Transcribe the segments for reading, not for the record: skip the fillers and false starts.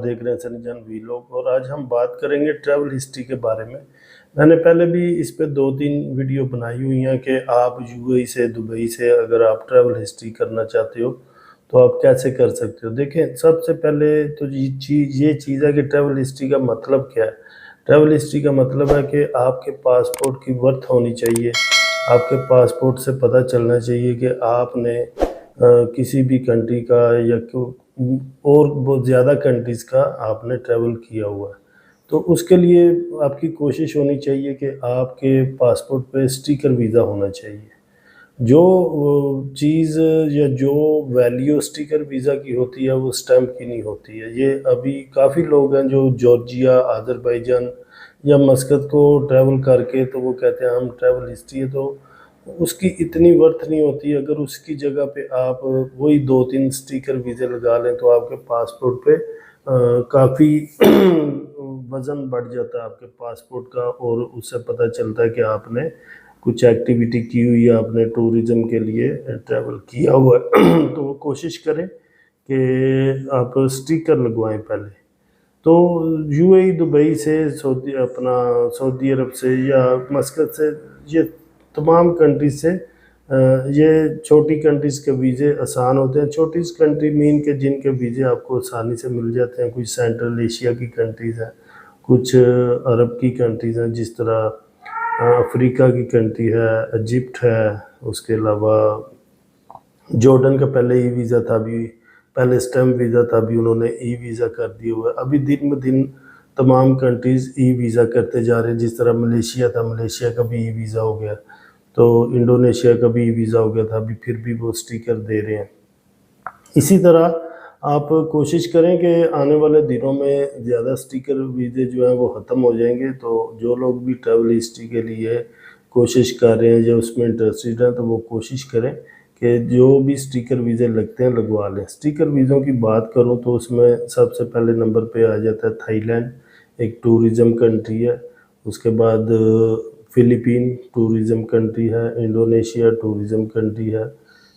देख रहे हैं सनी जान वीलॉग और आज हम बात करेंगे ट्रैवल हिस्ट्री के बारे में। मैंने पहले भी इस पे 2-3 वीडियो बनाई हुई हैं कि आप यूएई से दुबई से अगर आप ट्रैवल हिस्ट्री करना चाहते हो तो आप कैसे कर सकते हो। देखें, सबसे पहले तो ये चीज़ है कि ट्रैवल हिस्ट्री का मतलब क्या है। ट्रैवल हिस्ट्री का मतलब है कि आपके पासपोर्ट की वर्थ होनी चाहिए। आपके पासपोर्ट से पता चलना चाहिए कि आपने किसी भी कंट्री का या और बहुत ज़्यादा कंट्रीज़ का आपने ट्रैवल किया हुआ है। तो उसके लिए आपकी कोशिश होनी चाहिए कि आपके पासपोर्ट पे स्टिकर वीज़ा होना चाहिए। जो चीज़ या जो वैल्यू स्टिकर वीज़ा की होती है वो स्टैम्प की नहीं होती है। ये अभी काफ़ी लोग हैं जो जॉर्जिया, अज़रबैजान या मस्कत को ट्रैवल करके तो वो कहते हैं हम ट्रैवल हिस्ट्री है, तो उसकी इतनी वर्थ नहीं होती। अगर उसकी जगह पे आप वही 2-3 स्टिकर वीज़े लगा लें तो आपके पासपोर्ट पे काफ़ी वज़न बढ़ जाता है आपके पासपोर्ट का और उससे पता चलता है कि आपने कुछ एक्टिविटी की हुई है, आपने टूरिज़्म के लिए ट्रैवल किया हुआ है। तो कोशिश करें कि आप स्टिकर लगवाएं पहले। तो यूएई, दुबई से, सऊदी अरब से या मस्कत से, ये तमाम कंट्रीज से ये छोटी कंट्रीज़ के वीज़े आसान होते हैं। छोटी कंट्री मीन के जिनके वीज़े आपको आसानी से मिल जाते हैं। कुछ सेंट्रल एशिया की कंट्रीज़ हैं, कुछ अरब की कंट्रीज़ हैं, जिस तरह अफ्रीका की कंट्री है, इजिप्ट है, उसके अलावा जॉर्डन का पहले ई वीज़ा था, अभी पहले स्टैम्प वीज़ा था, अभी उन्होंने ई वीज़ा कर दिया हुआ है। अभी दिन ब दिन तमाम कंट्रीज़ ई वीज़ा करते जा रहे हैं। जिस तरह मलेशिया था, मलेशिया का भी ई वीज़ा हो गया, तो इंडोनेशिया का भी ई वीज़ा हो गया था, अभी फिर भी वो स्टिकर दे रहे हैं। इसी तरह आप कोशिश करें कि आने वाले दिनों में ज़्यादा स्टिकर वीज़े जो हैं वो ख़त्म हो जाएंगे। तो जो लोग भी ट्रैवल हिस्ट्री के लिए कोशिश कर रहे हैं या उसमें इंटरेस्टेड हैं तो वो कोशिश करें कि जो भी स्टिकर वीज़े लगते हैं लगवा लें। स्टिकर वीज़ों की बात करूं तो उसमें सबसे पहले नंबर पे आ जाता है थाईलैंड, एक टूरिज़्म कंट्री है। उसके बाद फ़िलीपीन टूरिज़्म कंट्री है, इंडोनेशिया टूरिज़्म कंट्री है।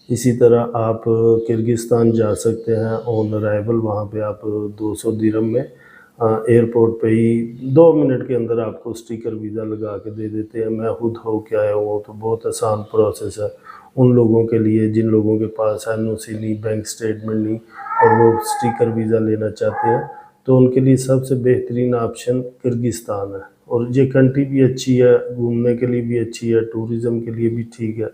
इसी तरह आप किर्गिस्तान जा सकते हैं ऑन अराइवल। वहाँ पे आप 200 दिरहम में एयरपोर्ट पे ही 2 मिनट के अंदर आपको स्टिकर वीज़ा लगा के दे देते हैं। मैं खुद हो के आया हूँ, तो बहुत आसान प्रोसेस है उन लोगों के लिए जिन लोगों के पास एनओसी नहीं, बैंक स्टेटमेंट नहीं और वो स्टिकर वीज़ा लेना चाहते हैं। तो उनके लिए सबसे बेहतरीन ऑप्शन किर्गिस्तान है और ये कंट्री भी अच्छी है, घूमने के लिए भी अच्छी है, टूरिज़्म के लिए भी ठीक है।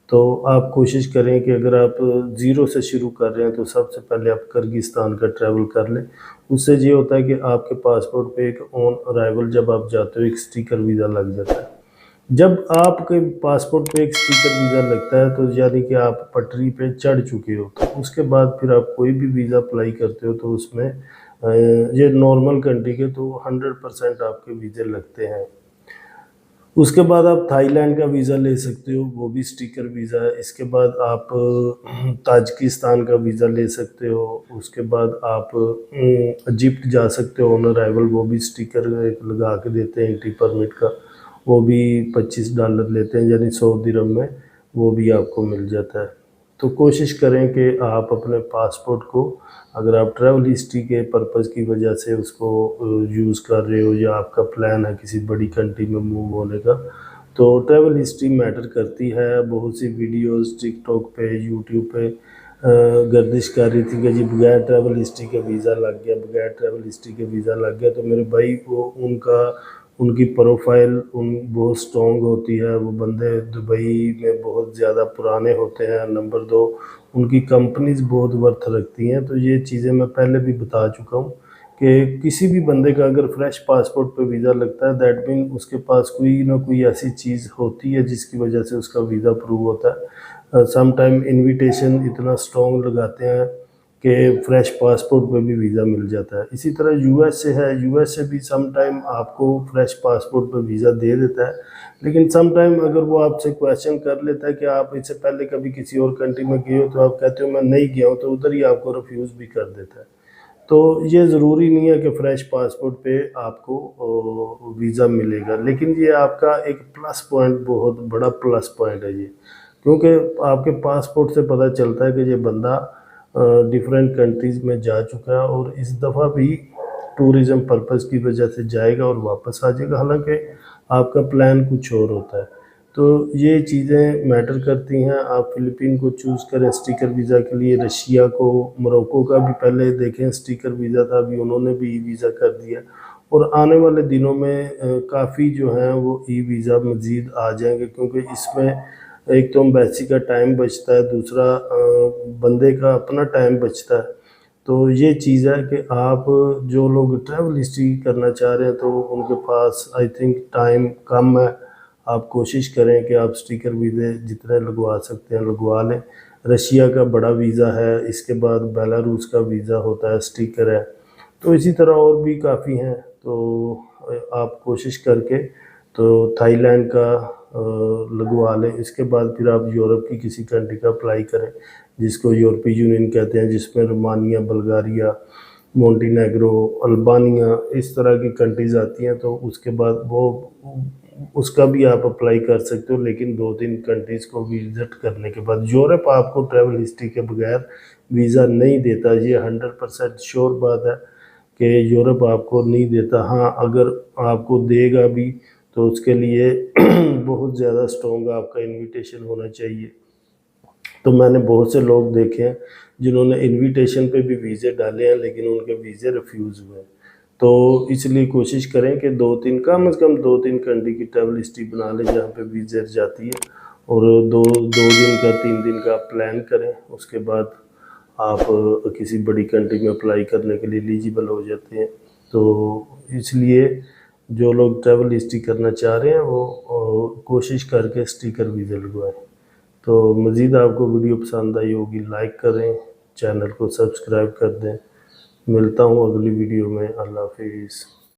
तो आप कोशिश करें कि अगर आप ज़ीरो से शुरू कर रहे हैं तो सबसे पहले आप किर्गिस्तान का ट्रैवल कर लें। उससे ये होता है कि आपके पासपोर्ट पे एक ऑन अराइवल जब आप जाते हो एक स्टिकर वीज़ा लग जाता है। जब आपके पासपोर्ट पे एक स्टिकर वीज़ा लगता है तो यानी कि आप पटरी पे चढ़ चुके हो। तो उसके बाद फिर आप कोई भी वीज़ा अप्लाई करते हो तो उसमें ये नॉर्मल कंट्री के तो 100% आपके वीज़े लगते हैं। उसके बाद आप थाईलैंड का वीज़ा ले सकते हो, वो भी स्टिकर वीज़ा है। इसके बाद आप ताजिकिस्तान का वीज़ा ले सकते हो। उसके बाद आप इजिप्ट जा सकते हो ऑन अराइवल, वो भी स्टिकर एक लगा के देते हैं एंट्री परमिट का। वो भी $25 लेते हैं, यानी 100 दिरहम में वो भी आपको मिल जाता है। तो कोशिश करें कि आप अपने पासपोर्ट को, अगर आप ट्रैवल हिस्ट्री के पर्पज़ की वजह से उसको यूज़ कर रहे हो या आपका प्लान है किसी बड़ी कंट्री में मूव होने का, तो ट्रैवल हिस्ट्री मैटर करती है। बहुत सी वीडियोस टिकटॉक पे, यूट्यूब पे गर्दिश कर रही थी कि जी बगैर ट्रैवल हिस्ट्री के वीज़ा लग गया, बगैर ट्रैवल हिस्ट्री के वीज़ा लग गया। तो मेरे भाई, वो उनकी प्रोफाइल बहुत स्ट्रॉन्ग होती है। वो बंदे दुबई में बहुत ज़्यादा पुराने होते हैं। नंबर 2, उनकी कंपनीज़ बहुत वर्थ रखती हैं। तो ये चीज़ें मैं पहले भी बता चुका हूँ कि किसी भी बंदे का अगर फ्रेश पासपोर्ट पे वीज़ा लगता है, दैट मीन उसके पास कोई ना कोई ऐसी चीज़ होती है जिसकी वजह से उसका वीज़ा अप्रूव होता है। सम टाइम इन्विटेशन इतना स्ट्रॉन्ग लगाते हैं कि फ्रेश पासपोर्ट पे भी वीज़ा मिल जाता है। इसी तरह यूएस से है, यूएस से भी सम टाइम आपको फ्रेश पासपोर्ट पे वीज़ा दे देता है। लेकिन सम टाइम अगर वो आपसे क्वेश्चन कर लेता है कि आप इससे पहले कभी किसी और कंट्री में गए हो, तो आप कहते हो मैं नहीं गया हूँ, तो उधर ही आपको रिफ्यूज़ भी कर देता है। तो ये ज़रूरी नहीं है कि फ़्रेश पासपोर्ट पे आपको वीज़ा मिलेगा, लेकिन ये आपका एक प्लस पॉइंट, बहुत बड़ा प्लस पॉइंट है ये। क्योंकि आपके पासपोर्ट से पता चलता है कि ये बंदा डिफरेंट कंट्रीज़ में जा चुका है और इस दफ़ा भी टूरिज़्म पर्पज़ की वजह से जाएगा और वापस आ जाएगा। हालांकि आपका प्लान कुछ और होता है, तो ये चीज़ें मैटर करती हैं। आप फ़िलिपीन को चूज़ करें स्टिकर वीज़ा के लिए, रशिया को, मोरक्को का भी पहले देखें स्टिकर वीज़ा था, अभी उन्होंने भी ई वीज़ा कर दिया और आने वाले दिनों में काफ़ी जो हैं वो ई वीज़ा मज़ीद आ जाएंगे, क्योंकि इसमें एक तो एम्बेसी का टाइम बचता है, दूसरा बंदे का अपना टाइम बचता है। तो ये चीज़ है कि आप जो लोग ट्रैवल हिस्ट्री करना चाह रहे हैं तो उनके पास आई थिंक टाइम कम है। आप कोशिश करें कि आप स्टिकर वीज़े जितने लगवा सकते हैं लगवा लें। रशिया का बड़ा वीज़ा है, इसके बाद बेलारूस का वीज़ा होता है, स्टिकर है, तो इसी तरह और भी काफ़ी हैं। तो आप कोशिश करके तो थाईलैंड का लगवा लें। इसके बाद फिर आप यूरोप की किसी कंट्री का अप्लाई करें जिसको यूरोपीय यूनियन कहते हैं, जिसमें रोमानिया, बुल्गारिया, मोंटीनेग्रो, अल्बानिया इस तरह की कंट्रीज़ आती हैं। तो उसके बाद वो उसका भी आप अप्लाई कर सकते हो, लेकिन 2-3 कंट्रीज़ को विज़िट करने के बाद। यूरोप आपको ट्रैवल हिस्ट्री के बगैर वीज़ा नहीं देता, ये 100% श्योर बात है कि यूरोप आपको नहीं देता। हाँ, अगर आपको देगा भी तो उसके लिए बहुत ज़्यादा स्ट्रॉन्ग आपका इन्विटेशन होना चाहिए। तो मैंने बहुत से लोग देखे हैं जिन्होंने इन्विटेशन पे भी वीज़े डाले हैं, लेकिन उनके वीज़े रिफ्यूज़ हुए हैं। तो इसलिए कोशिश करें कि 2-3 कम से कम 2-3 कंट्री की ट्रैवल हिस्ट्री बना लें जहाँ पे वीज़ा जाती है, और 2 दिन का 3 दिन का प्लान करें। उसके बाद आप किसी बड़ी कंट्री में अप्लाई करने के लिए एलिजिबल हो जाते हैं। तो इसलिए जो लोग ट्रैवल हिस्ट्री करना चाह रहे हैं वो कोशिश करके स्टिकर वीज़ा लगवाएं। तो मज़ीद आपको वीडियो पसंद आई होगी, लाइक करें, चैनल को सब्सक्राइब कर दें। मिलता हूँ अगली वीडियो में। अल्लाह हाफिज़।